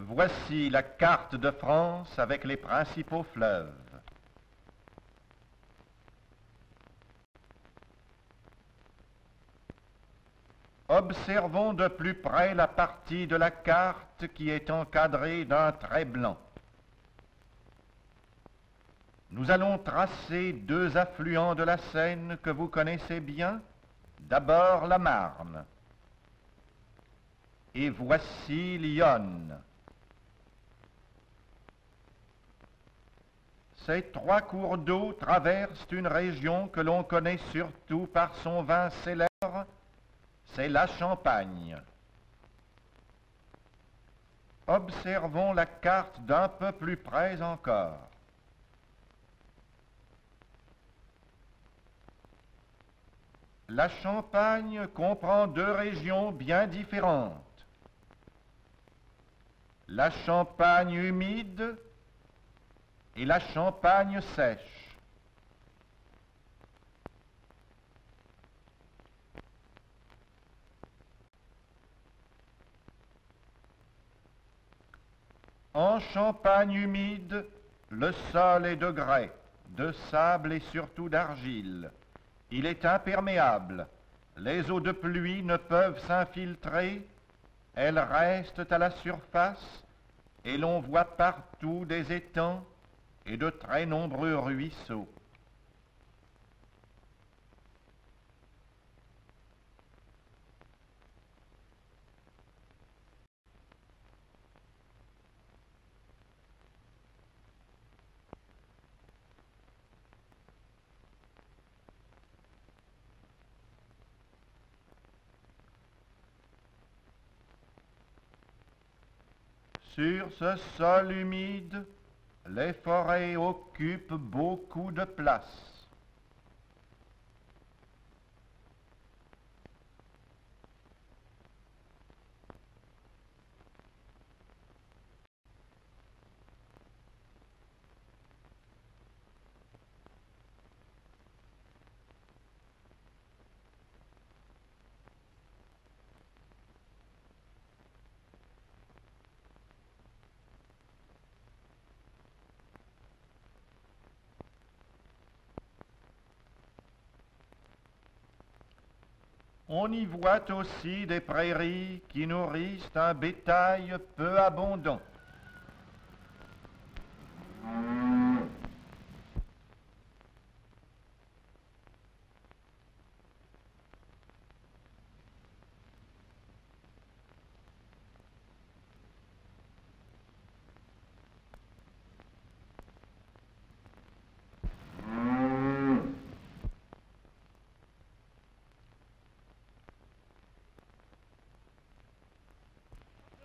Voici la carte de France avec les principaux fleuves. Observons de plus près la partie de la carte qui est encadrée d'un trait blanc. Nous allons tracer deux affluents de la Seine que vous connaissez bien. D'abord la Marne. Et voici l'Yonne. Ces trois cours d'eau traversent une région que l'on connaît surtout par son vin célèbre, c'est la Champagne. Observons la carte d'un peu plus près encore. La Champagne comprend deux régions bien différentes. La Champagne humide et la Champagne sèche. En Champagne humide, le sol est de grès, de sable et surtout d'argile. Il est imperméable. Les eaux de pluie ne peuvent s'infiltrer. Elles restent à la surface et l'on voit partout des étangs et de très nombreux ruisseaux. Sur ce sol humide, les forêts occupent beaucoup de place. On y voit aussi des prairies qui nourrissent un bétail peu abondant.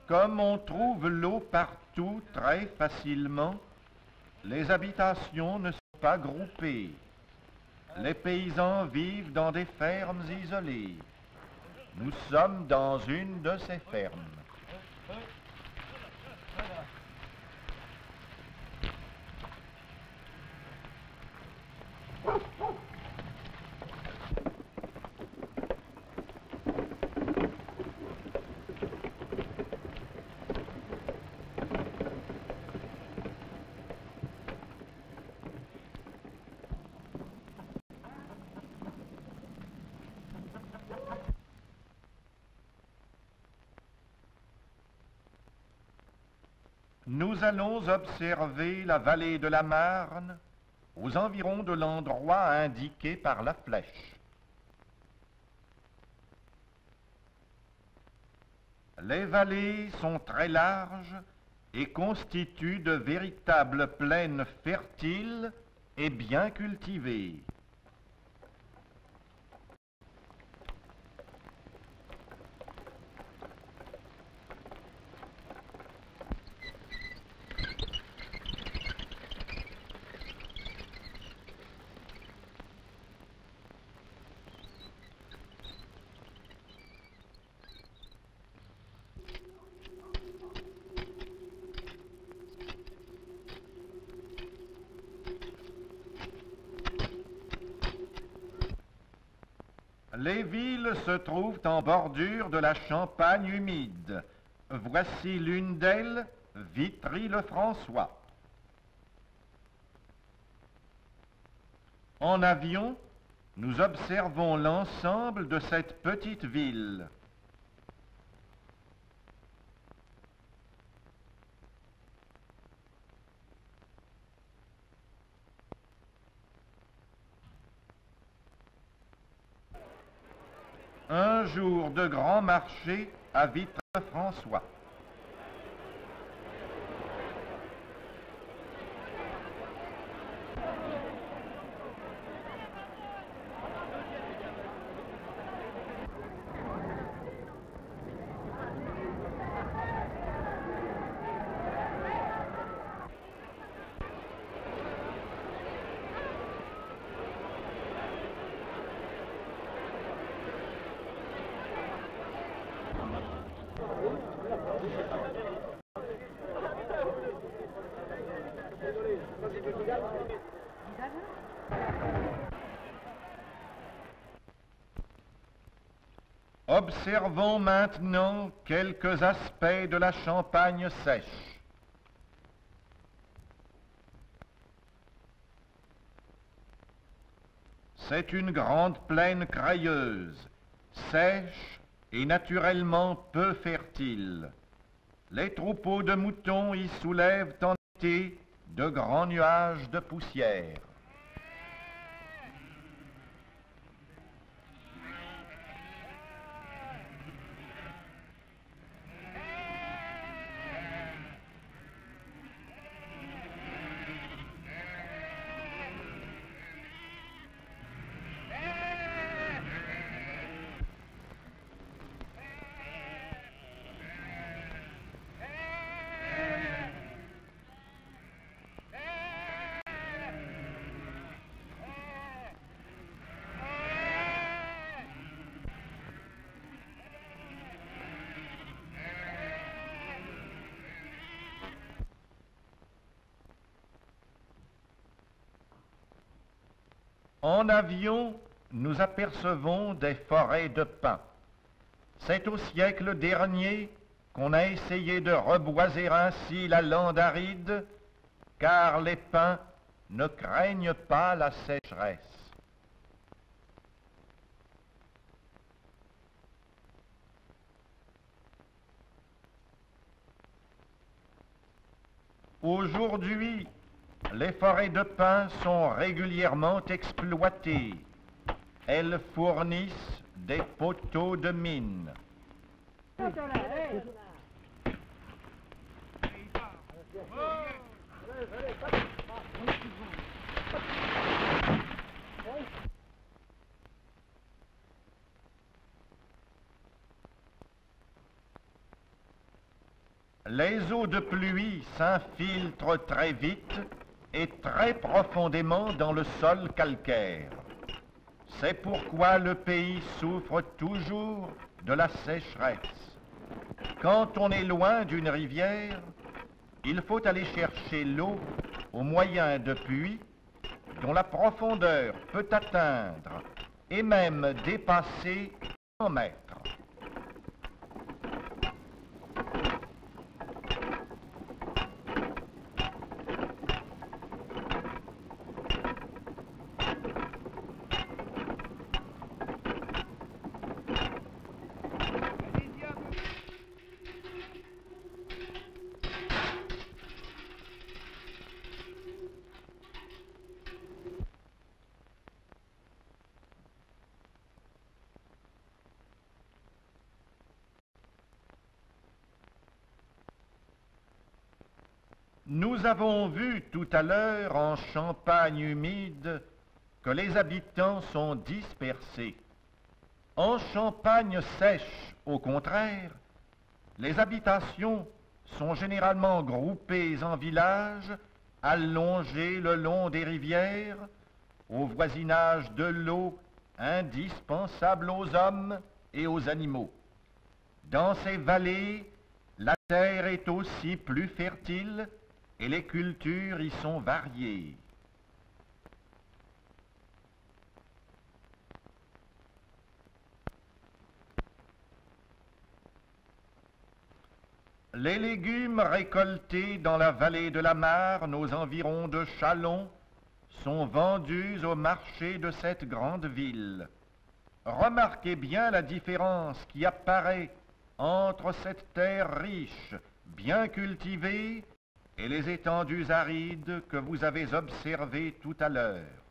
Comme on trouve l'eau partout très facilement, les habitations ne sont pas groupées. Les paysans vivent dans des fermes isolées. Nous sommes dans une de ces fermes. Nous allons observer la vallée de la Marne aux environs de l'endroit indiqué par la flèche. Les vallées sont très larges et constituent de véritables plaines fertiles et bien cultivées. Les villes se trouvent en bordure de la Champagne humide. Voici l'une d'elles Vitry-le-François. En avion, nous observons l'ensemble de cette petite ville. Un jour de grand marché à Vitry-le-François. Observons maintenant quelques aspects de la Champagne sèche. C'est une grande plaine crayeuse, sèche et naturellement peu fertile. Les troupeaux de moutons y soulèvent en été de grands nuages de poussière. En avion, nous apercevons des forêts de pins. C'est au siècle dernier qu'on a essayé de reboiser ainsi la lande aride, car les pins ne craignent pas la sécheresse. Aujourd'hui, les forêts de pins sont régulièrement exploitées. Elles fournissent des poteaux de mine. Les eaux de pluie s'infiltrent très vite et très profondément dans le sol calcaire. C'est pourquoi le pays souffre toujours de la sécheresse. Quand on est loin d'une rivière, il faut aller chercher l'eau au moyen de puits dont la profondeur peut atteindre et même dépasser 100 mètres. Nous avons vu tout à l'heure en Champagne humide que les habitants sont dispersés. En Champagne sèche, au contraire, les habitations sont généralement groupées en villages, allongés le long des rivières, au voisinage de l'eau indispensable aux hommes et aux animaux. Dans ces vallées, la terre est aussi plus fertile et les cultures y sont variées. Les légumes récoltés dans la vallée de la Marne, aux environs de Châlons, sont vendus au marché de cette grande ville. Remarquez bien la différence qui apparaît entre cette terre riche, bien cultivée, et les étendues arides que vous avez observées tout à l'heure.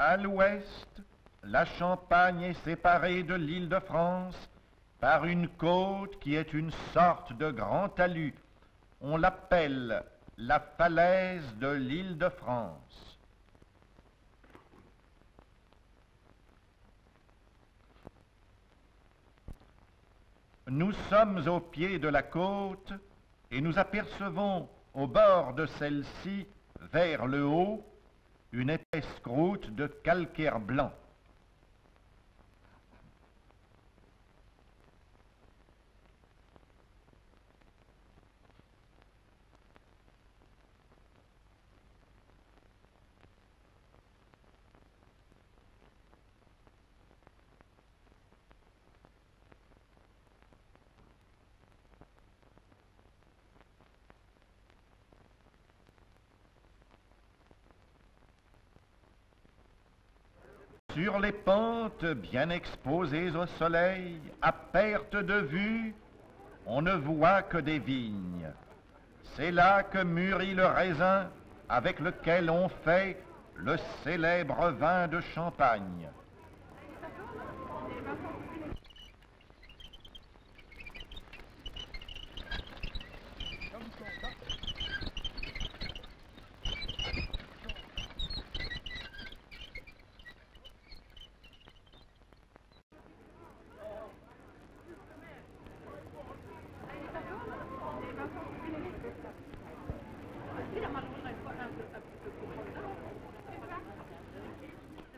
À l'ouest, la Champagne est séparée de l'Île-de-France par une côte qui est une sorte de grand talus. On l'appelle la falaise de l'Île-de-France. Nous sommes au pied de la côte et nous apercevons au bord de celle-ci, vers le haut, une épaisse croûte de calcaire blanc. Sur les pentes bien exposées au soleil, à perte de vue, on ne voit que des vignes. C'est là que mûrit le raisin avec lequel on fait le célèbre vin de Champagne.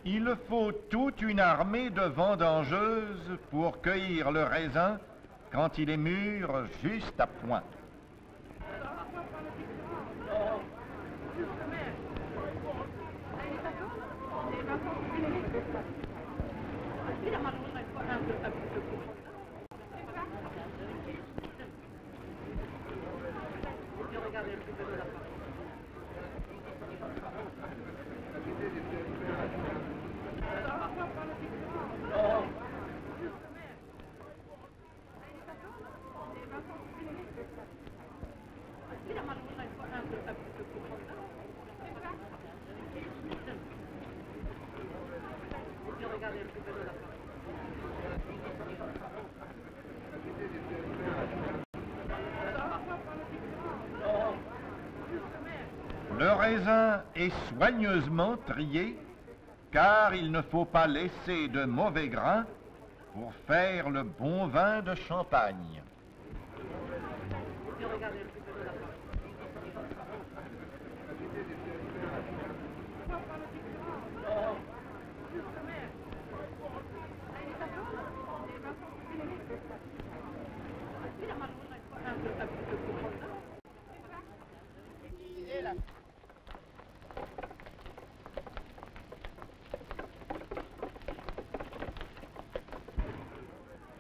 Il faut toute une armée de vendangeuses pour cueillir le raisin quand il est mûr juste à point. Le raisin est soigneusement trié, car il ne faut pas laisser de mauvais grains pour faire le bon vin de Champagne.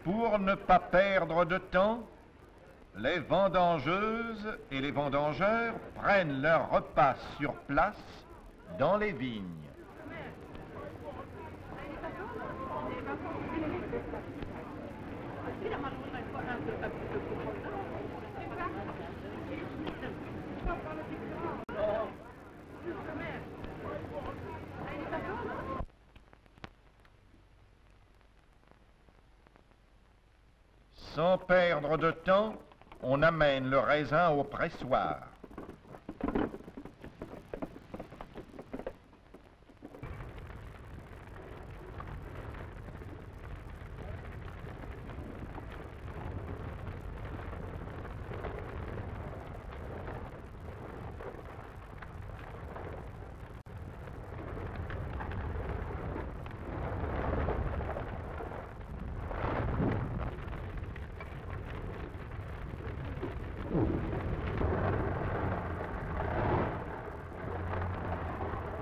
Pour ne pas perdre de temps, les vendangeuses et les vendangeurs prennent leur repas sur place dans les vignes. Sans perdre de temps, on amène le raisin au pressoir.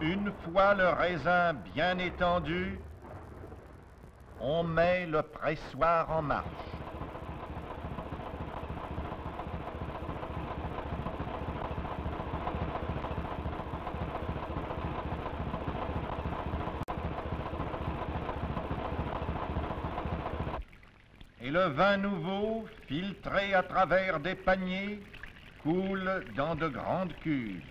Une fois le raisin bien étendu, on met le pressoir en marche. Et le vin nouveau, filtré à travers des paniers, coule dans de grandes cuves.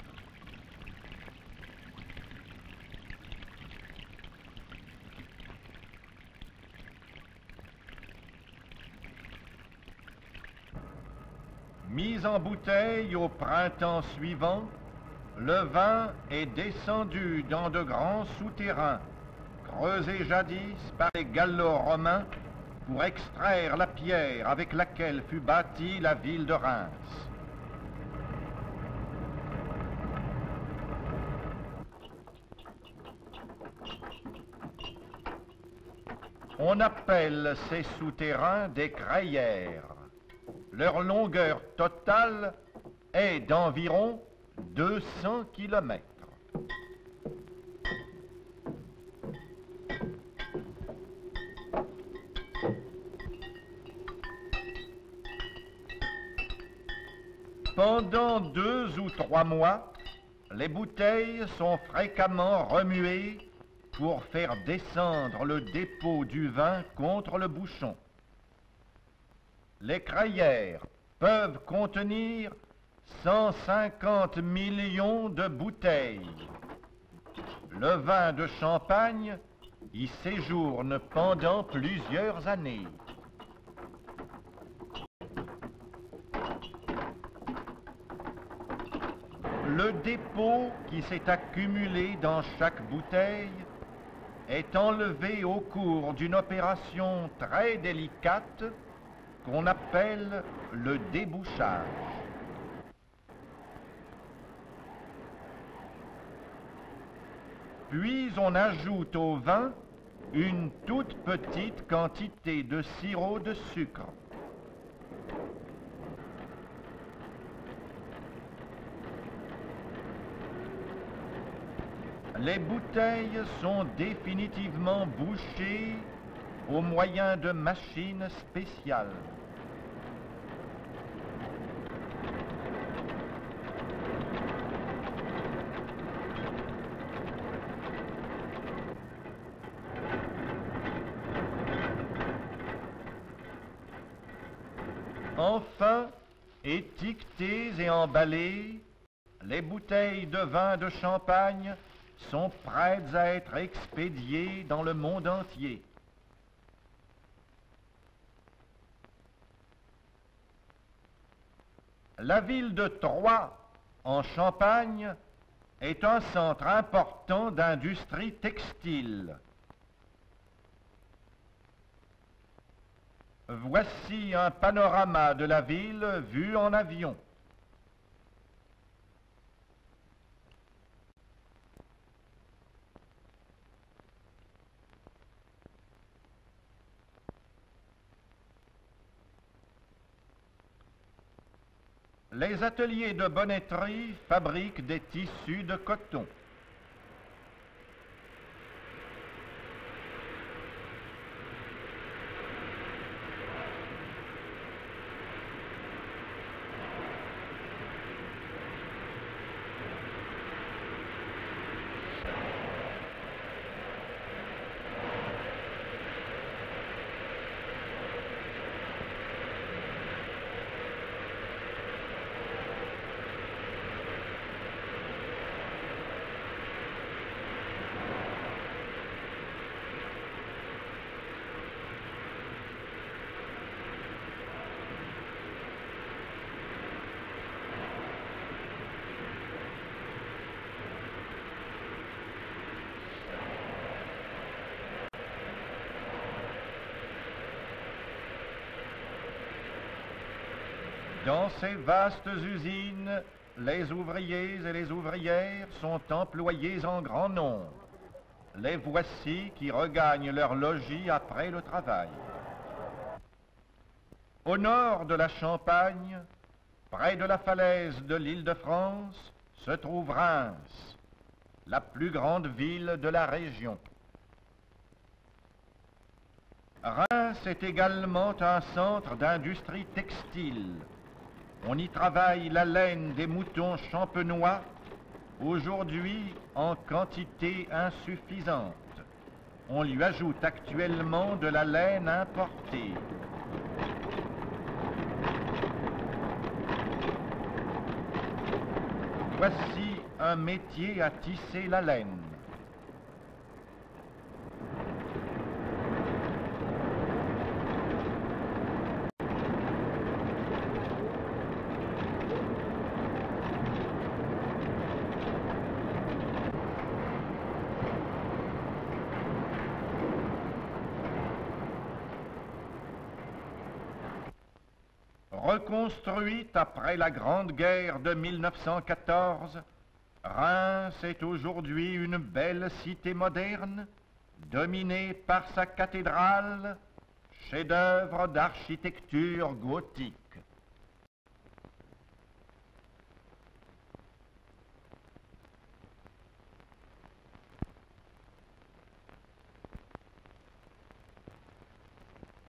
Mis en bouteille au printemps suivant, le vin est descendu dans de grands souterrains, creusés jadis par les Gallo-Romains pour extraire la pierre avec laquelle fut bâtie la ville de Reims. On appelle ces souterrains des crayères. Leur longueur totale est d'environ 200 kilomètres. Pendant 2 ou 3 mois, les bouteilles sont fréquemment remuées pour faire descendre le dépôt du vin contre le bouchon. Les crayères peuvent contenir 150 millions de bouteilles. Le vin de Champagne y séjourne pendant plusieurs années. Le dépôt qui s'est accumulé dans chaque bouteille est enlevé au cours d'une opération très délicate qu'on appelle le débouchage. Puis on ajoute au vin une toute petite quantité de sirop de sucre. Les bouteilles sont définitivement bouchées au moyen de machines spéciales. Enfin, étiquetées et emballées, les bouteilles de vin de Champagne sont prêtes à être expédiées dans le monde entier. La ville de Troyes, en Champagne, est un centre important d'industrie textile. Voici un panorama de la ville vu en avion. Les ateliers de bonneterie fabriquent des tissus de coton. Dans ces vastes usines, les ouvriers et les ouvrières sont employés en grand nombre. Les voici qui regagnent leur logis après le travail. Au nord de la Champagne, près de la falaise de l'Île-de-France, se trouve Reims, la plus grande ville de la région. Reims est également un centre d'industrie textile. On y travaille la laine des moutons champenois, aujourd'hui en quantité insuffisante. On lui ajoute actuellement de la laine importée. Voici un métier à tisser la laine. Reconstruite après la Grande Guerre de 1914, Reims est aujourd'hui une belle cité moderne, dominée par sa cathédrale, chef-d'œuvre d'architecture gothique.